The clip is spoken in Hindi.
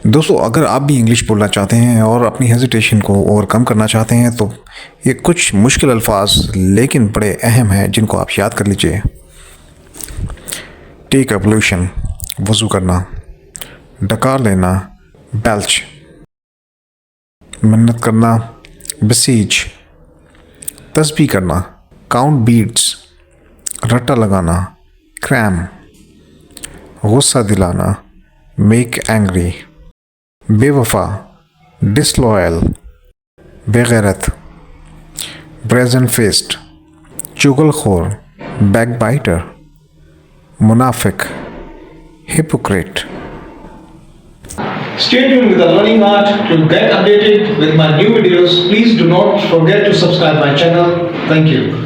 दोस्तों, अगर आप भी इंग्लिश बोलना चाहते हैं और अपनी हेजिटेशन को ओवरकम करना चाहते हैं तो ये कुछ मुश्किल अल्फाज लेकिन बड़े अहम हैं जिनको आप याद कर लीजिए। टेक एब्लूशन, वज़ू करना। डकार लेना, बेल्च। मिन्नत करना, बसीज। तस्बीह करना, काउंट बीट्स। रट्टा लगाना, क्रैम। गुस्सा दिलाना, मेक एंग्री। बेवफा, डिसलॉयल। बेगैरत, ब्रेजन फेस्ड। चुगलखोर, बैकबाइटर। मुनाफिक, hypocrite. Stay tuned with the Learning Art to get updated with my new videos. Please do not forget to subscribe my channel. Thank you.